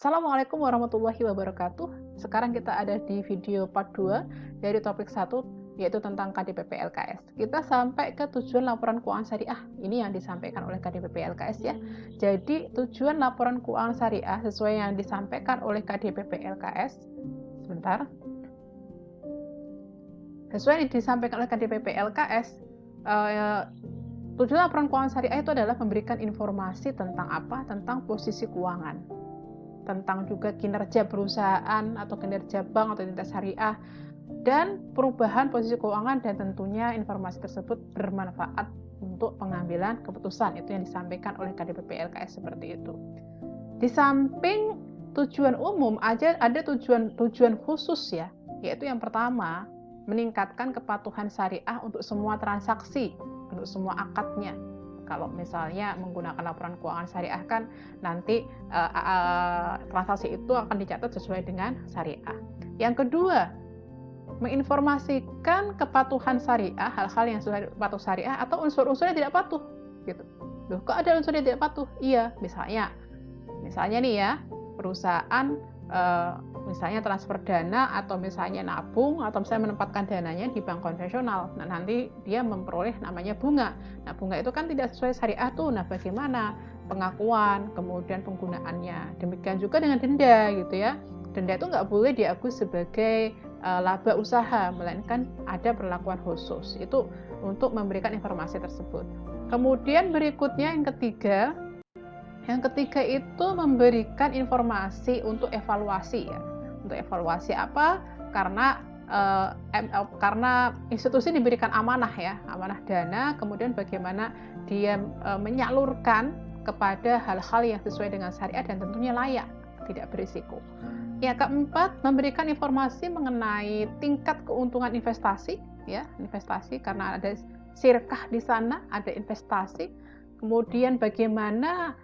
Assalamualaikum warahmatullahi wabarakatuh. Sekarang kita ada di video part 2 dari topik 1, yaitu tentang KDPP LKS. Kita sampai ke tujuan laporan keuangan syariah. Ini yang disampaikan oleh KDPP LKS ya. Jadi tujuan laporan keuangan syariah sesuai yang disampaikan oleh KDPP LKS. Sebentar. Sesuai yang disampaikan oleh KDPP LKS, tujuan laporan keuangan syariah itu adalah memberikan informasi tentang apa? Tentang posisi keuangan, tentang juga kinerja perusahaan atau kinerja bank atau entitas syariah, dan perubahan posisi keuangan, dan tentunya informasi tersebut bermanfaat untuk pengambilan keputusan. Itu yang disampaikan oleh KDPP LKS seperti itu. Di samping tujuan umum ada tujuan khusus ya, yaitu yang pertama meningkatkan kepatuhan syariah untuk semua transaksi, untuk semua akadnya. Kalau misalnya menggunakan laporan keuangan syariah kan nanti transaksi itu akan dicatat sesuai dengan syariah. Yang kedua, menginformasikan kepatuhan syariah, hal-hal yang sudah patuh syariah atau unsur-unsur yang tidak patuh gitu. Loh, kok ada unsur yang tidak patuh? Iya, misalnya nih ya, perusahaan misalnya transfer dana atau misalnya nabung atau misalnya menempatkan dananya di bank konvensional. Nah, nanti dia memperoleh namanya bunga. Nah, bunga itu kan tidak sesuai syariah tuh. Nah, bagaimana pengakuan, kemudian penggunaannya. Demikian juga dengan denda gitu ya. Denda itu nggak boleh diakui sebagai laba usaha, melainkan ada perlakuan khusus. Itu untuk memberikan informasi tersebut. Kemudian berikutnya yang ketiga itu memberikan informasi untuk evaluasi ya. Untuk evaluasi apa? Karena institusi diberikan amanah ya, amanah dana, kemudian bagaimana dia menyalurkan kepada hal-hal yang sesuai dengan syariat dan tentunya layak, tidak berisiko. Yang keempat, memberikan informasi mengenai tingkat keuntungan investasi ya, investasi karena ada syirkah di sana, ada investasi. Kemudian bagaimana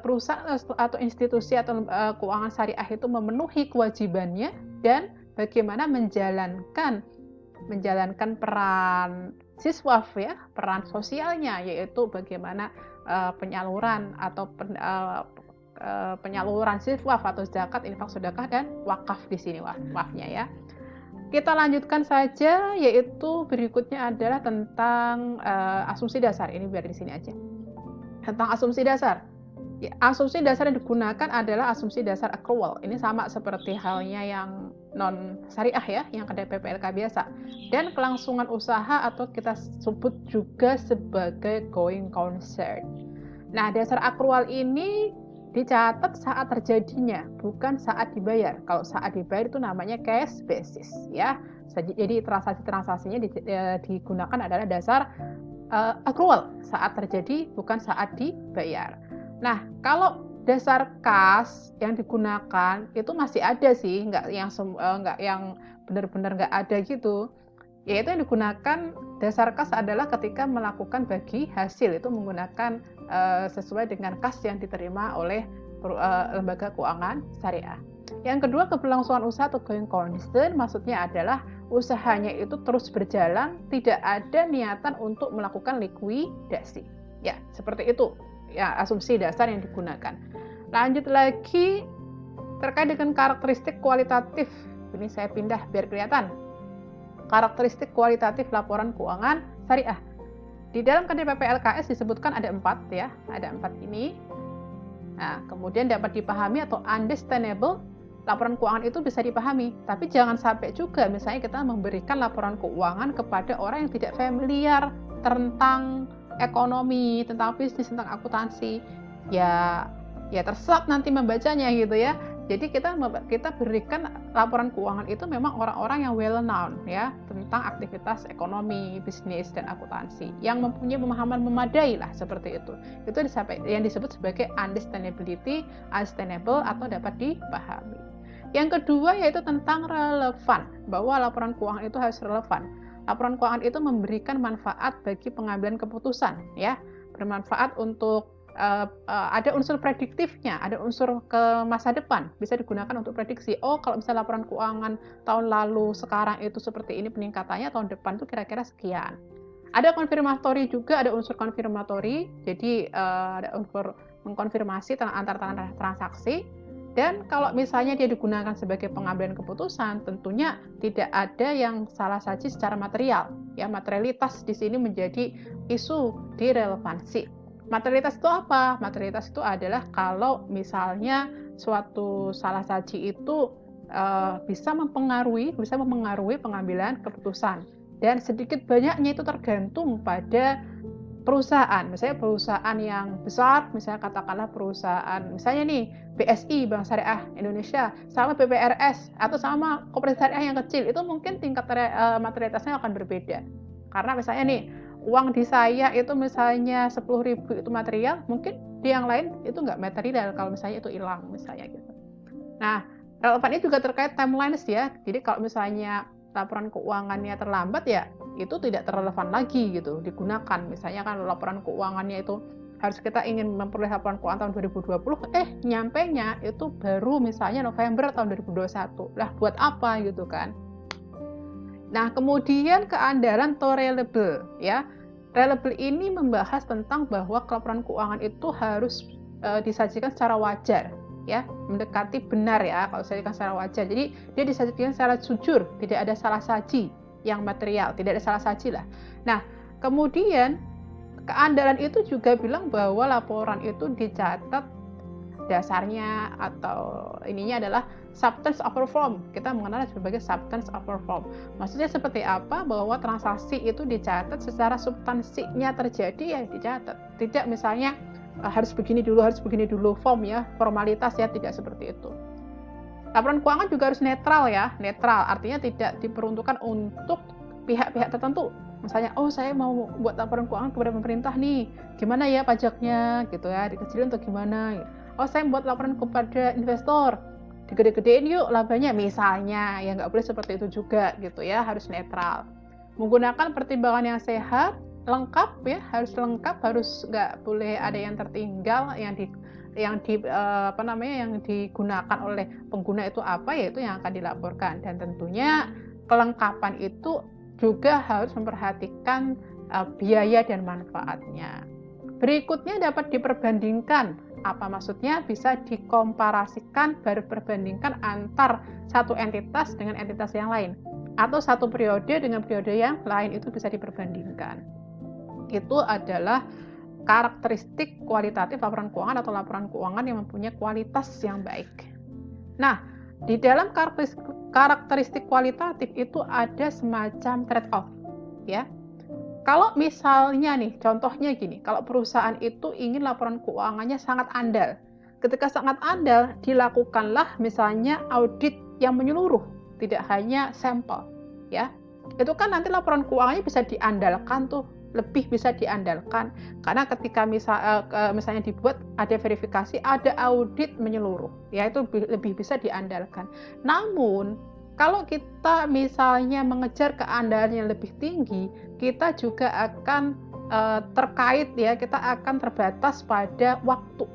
perusahaan atau institusi atau keuangan syariah itu memenuhi kewajibannya, dan bagaimana menjalankan peran siswaf ya, peran sosialnya, yaitu bagaimana penyaluran atau penyaluran siswaf atau zakat, infak, sedekah, dan wakaf di sini wakafnya ya. Kita lanjutkan saja, yaitu berikutnya adalah tentang asumsi dasar. Ini biar di sini aja. Tentang asumsi dasar. Ya, asumsi dasar yang digunakan adalah asumsi dasar accrual. Ini sama seperti halnya yang non syariah ya, yang KDPP LK biasa. Dan kelangsungan usaha atau kita sebut juga sebagai going concern. Nah, dasar accrual ini dicatat saat terjadinya, bukan saat dibayar. Kalau saat dibayar itu namanya cash basis ya. Jadi transaksi-transaksinya digunakan adalah dasar accrual saat terjadi, bukan saat dibayar. Nah, kalau dasar kas yang digunakan itu masih ada sih, nggak yang benar-benar nggak ada gitu. Yaitu yang digunakan dasar kas adalah ketika melakukan bagi hasil, itu menggunakan sesuai dengan kas yang diterima oleh lembaga keuangan syariah. Yang kedua, keberlangsungan usaha atau going concern, maksudnya adalah usahanya itu terus berjalan, tidak ada niatan untuk melakukan likuidasi. Ya, seperti itu. Ya, asumsi dasar yang digunakan. Lanjut lagi terkait dengan karakteristik kualitatif. Ini saya pindah biar kelihatan. Karakteristik kualitatif laporan keuangan syariah. Di dalam KDPP LKS disebutkan ada 4 ya, ada 4 ini. Nah, kemudian dapat dipahami atau understandable, laporan keuangan itu bisa dipahami, tapi jangan sampai juga misalnya kita memberikan laporan keuangan kepada orang yang tidak familiar tentang ekonomi, tentang bisnis, tentang akuntansi. Ya tersesat nanti membacanya gitu ya. Jadi kita berikan laporan keuangan itu memang orang-orang yang well known ya tentang aktivitas ekonomi, bisnis, dan akuntansi, yang mempunyai pemahaman memadai lah, seperti itu. Itu yang disebut sebagai understandable atau dapat dipahami. Yang kedua yaitu tentang relevan, bahwa laporan keuangan itu harus relevan. Laporan keuangan itu memberikan manfaat bagi pengambilan keputusan ya, bermanfaat untuk ada unsur prediktifnya, ada unsur ke masa depan, bisa digunakan untuk prediksi. Oh, kalau misalnya laporan keuangan tahun lalu sekarang itu seperti ini peningkatannya, tahun depan itu kira-kira sekian. Ada konfirmatori juga, ada unsur konfirmatori, jadi ada unsur mengkonfirmasi antara transaksi. Dan kalau misalnya dia digunakan sebagai pengambilan keputusan, tentunya tidak ada yang salah saji secara material. Ya, materialitas di sini menjadi isu di relevansi. Materialitas itu apa? Materialitas itu adalah kalau misalnya suatu salah saji itu bisa mempengaruhi pengambilan keputusan, dan sedikit banyaknya itu tergantung pada perusahaan. Misalnya perusahaan yang besar, misalnya katakanlah perusahaan misalnya nih BSI, Bank Syariah Indonesia, sama BPRS atau sama koperasi syariah yang kecil, itu mungkin tingkat materialitasnya akan berbeda. Karena misalnya nih uang di saya itu misalnya 10.000 itu material, mungkin di yang lain itu nggak material kalau misalnya itu hilang misalnya gitu. Nah, relevan ini juga terkait timelines ya. Jadi kalau misalnya laporan keuangannya terlambat ya itu tidak terrelevan lagi gitu digunakan. Misalnya kan laporan keuangannya itu harus kita ingin memperoleh laporan keuangan tahun 2020, nyampenya itu baru misalnya November tahun 2021. Lah buat apa gitu kan? Nah, kemudian keandalan atau reliable ya. Reliable ini membahas tentang bahwa laporan keuangan itu harus disajikan secara wajar ya, mendekati benar ya kalau disajikan secara wajar. Jadi dia disajikan secara jujur, tidak ada salah saji yang material, tidak ada salah saji lah. Nah, kemudian keandalan itu juga bilang bahwa laporan itu dicatat dasarnya atau ininya adalah substance over form. Kita mengenal sebagai substance over form. Maksudnya seperti apa? Bahwa transaksi itu dicatat secara substansinya terjadi ya dicatat. Tidak misalnya harus begini dulu form ya, formalitas ya, tidak seperti itu. Laporan keuangan juga harus netral ya, netral artinya tidak diperuntukkan untuk pihak-pihak tertentu. Misalnya, saya mau buat laporan keuangan kepada pemerintah nih, gimana ya pajaknya gitu ya, dikecilin atau gimana. Saya buat laporan kepada investor, digede-gedein yuk labanya misalnya, ya nggak boleh seperti itu juga gitu ya, harus netral. Menggunakan pertimbangan yang sehat, lengkap ya, harus lengkap, harus nggak boleh ada yang tertinggal, yang digunakan oleh pengguna itu apa, yaitu yang akan dilaporkan. Dan tentunya kelengkapan itu juga harus memperhatikan biaya dan manfaatnya. Berikutnya dapat diperbandingkan. Apa maksudnya? Bisa dikomparasikan, baru perbandingkan antar satu entitas dengan entitas yang lain, atau satu periode dengan periode yang lain, itu bisa diperbandingkan. Itu adalah karakteristik kualitatif laporan keuangan atau laporan keuangan yang mempunyai kualitas yang baik. Nah, di dalam karakteristik kualitatif itu ada semacam trade-off ya. Kalau misalnya nih, contohnya gini, kalau perusahaan itu ingin laporan keuangannya sangat andal. Ketika sangat andal, dilakukanlah misalnya audit yang menyeluruh, tidak hanya sampel ya. Itu kan nanti laporan keuangannya bisa diandalkan tuh, lebih bisa diandalkan karena ketika misalnya dibuat ada verifikasi, ada audit menyeluruh ya, itu lebih bisa diandalkan. Namun kalau kita misalnya mengejar keandalan yang lebih tinggi, kita juga akan terkait ya, kita akan terbatas pada waktu.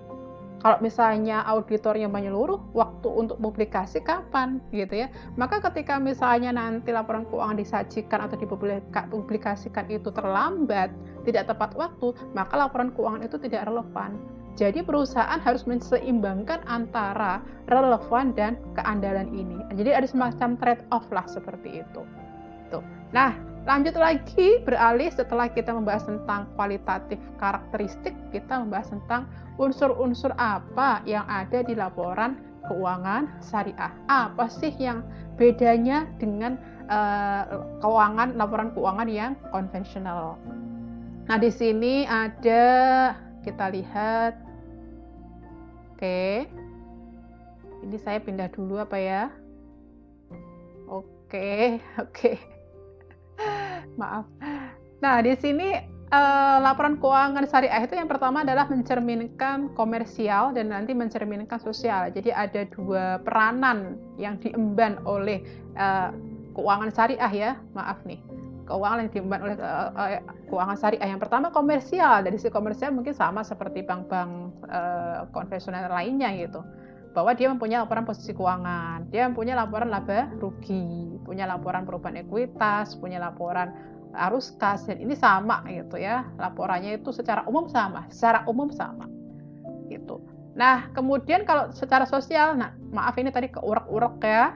Kalau misalnya auditornya menyeluruh, waktu untuk publikasi kapan gitu ya. Maka ketika misalnya nanti laporan keuangan disajikan atau dipublikasikan itu terlambat, tidak tepat waktu, maka laporan keuangan itu tidak relevan. Jadi perusahaan harus menseimbangkan antara relevan dan keandalan ini. Jadi ada semacam trade-off lah seperti itu. Tuh. Nah, lanjut lagi, beralih setelah kita membahas tentang kualitatif karakteristik, kita membahas tentang unsur-unsur apa yang ada di laporan keuangan syariah. Apa sih yang bedanya dengan laporan keuangan yang konvensional? Nah, di sini ada, kita lihat. Oke. Ini saya pindah dulu apa ya? Oke. Maaf. Nah, di sini laporan keuangan syariah itu yang pertama adalah mencerminkan komersial dan nanti mencerminkan sosial. Jadi ada dua peranan yang diemban oleh keuangan syariah ya. Maaf nih. Keuangan yang diemban oleh keuangan syariah. Yang pertama komersial. Dari sisi komersial mungkin sama seperti bank-bank konvensional lainnya gitu. Bahwa dia mempunyai laporan posisi keuangan, dia mempunyai laporan laba rugi, punya laporan perubahan ekuitas, punya laporan arus kas, dan ini sama gitu ya, laporannya itu secara umum sama gitu. Nah, kemudian kalau secara sosial, nah maaf ini tadi keurek-urek ya.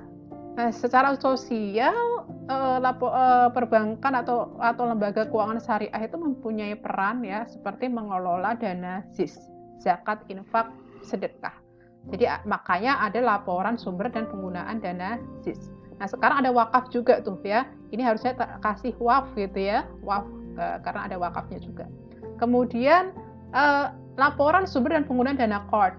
Nah, secara sosial perbankan atau lembaga keuangan syariah itu mempunyai peran ya seperti mengelola dana ZIS, zakat, infak, sedekah. Jadi makanya ada laporan sumber dan penggunaan dana ZIS. Nah, sekarang ada wakaf juga tuh ya. Ini harusnya kasih waf gitu ya, waf karena ada wakafnya juga. Kemudian laporan sumber dan penggunaan dana qard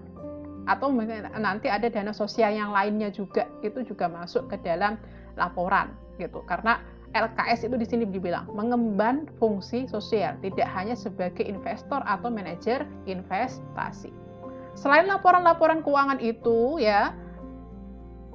atau nanti ada dana sosial yang lainnya juga, itu juga masuk ke dalam laporan gitu. Karena LKS itu di sini dibilang mengemban fungsi sosial, tidak hanya sebagai investor atau manajer investasi. Selain laporan-laporan keuangan itu ya,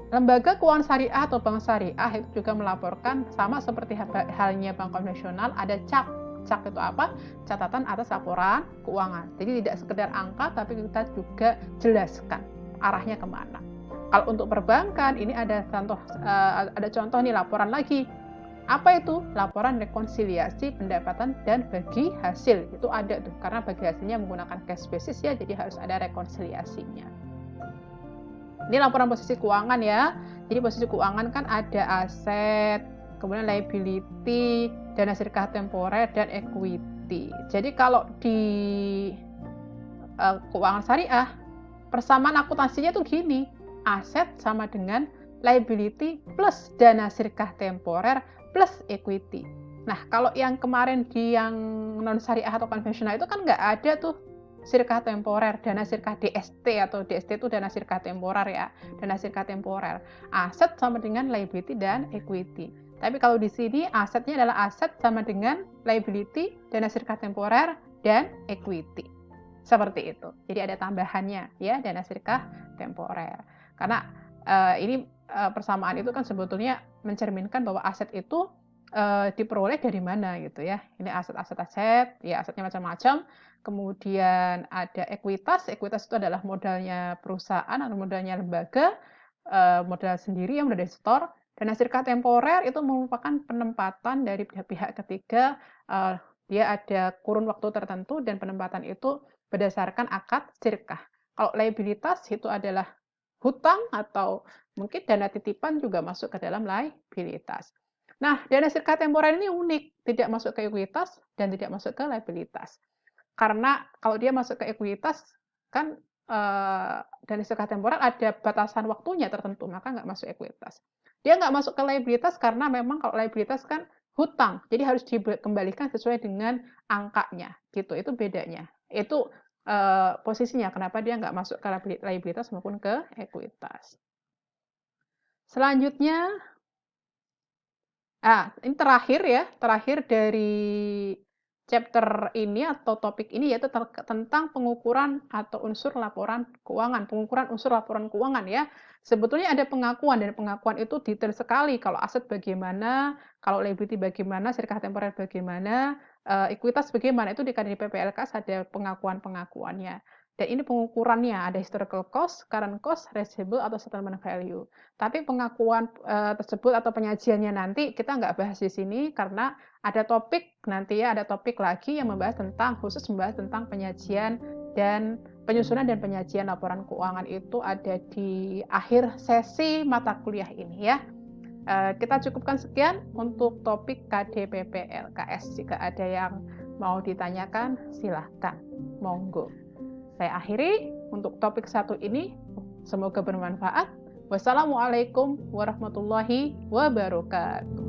lembaga keuangan syariah atau bank syariah itu juga melaporkan sama seperti halnya bank konvensional, ada CAP. CAP itu apa? Catatan atas laporan keuangan. Jadi tidak sekedar angka, tapi kita juga jelaskan arahnya kemana. Kalau untuk perbankan, ini ada contoh nih laporan lagi. Apa itu? Laporan rekonsiliasi pendapatan dan bagi hasil. Itu ada tuh, karena bagi hasilnya menggunakan cash basis ya, jadi harus ada rekonsiliasinya. Ini laporan posisi keuangan ya. Jadi posisi keuangan kan ada aset, kemudian liability, dana sirkah temporer, dan equity. Jadi kalau di keuangan syariah, persamaan akuntansinya tuh gini, aset sama dengan liability plus dana sirkah temporer plus equity. Nah, kalau yang kemarin di yang non syariah atau konvensional itu kan nggak ada tuh sirkah temporer, dana sirkah DST atau DST itu dana sirkah temporer ya, dana sirkah temporer. Aset sama dengan liability dan equity. Tapi kalau di sini asetnya adalah aset sama dengan liability, dana sirkah temporer, dan equity. Seperti itu. Jadi ada tambahannya ya, dana sirkah temporer. Karena ini persamaan itu kan sebetulnya mencerminkan bahwa aset itu diperoleh dari mana gitu ya. Ini aset, ya asetnya macam-macam. Kemudian ada ekuitas itu adalah modalnya perusahaan atau modalnya lembaga, modal sendiri yang sudah di-store. Dana sirkah temporer itu merupakan penempatan dari pihak ketiga, dia ada kurun waktu tertentu dan penempatan itu berdasarkan akad sirkah. Kalau liabilitas itu adalah hutang atau mungkin dana titipan juga masuk ke dalam liabilitas. Nah, dana sirkah temporer ini unik, tidak masuk ke ekuitas dan tidak masuk ke liabilitas. Karena kalau dia masuk ke ekuitas, kan dana sirkah temporer ada batasan waktunya tertentu, maka nggak masuk ekuitas. Dia nggak masuk ke liabilitas karena memang kalau liabilitas kan hutang, jadi harus dikembalikan sesuai dengan angkanya, gitu. Itu bedanya. Itu posisinya, kenapa dia nggak masuk ke liabilitas maupun ke ekuitas. Selanjutnya, ini terakhir dari chapter ini atau topik ini yaitu tentang pengukuran atau unsur laporan keuangan. Pengukuran unsur laporan keuangan ya. Sebetulnya ada pengakuan dan pengakuan itu detail sekali. Kalau aset bagaimana, kalau liability bagaimana, sirkah temporer bagaimana, ekuitas bagaimana, itu di PPLKS ada pengakuan-pengakuannya. Dan ini pengukurannya, ada historical cost, current cost, receivable, atau settlement value. Tapi pengakuan tersebut atau penyajiannya nanti kita nggak bahas di sini karena ada topik nanti ya, ada topik lagi yang khusus membahas tentang penyajian dan penyusunan dan penyajian laporan keuangan itu ada di akhir sesi mata kuliah ini ya. Kita cukupkan sekian untuk topik KDPPLKS. Jika ada yang mau ditanyakan, silahkan. Monggo. Saya akhiri untuk topik 1 ini. Semoga bermanfaat. Wassalamualaikum warahmatullahi wabarakatuh.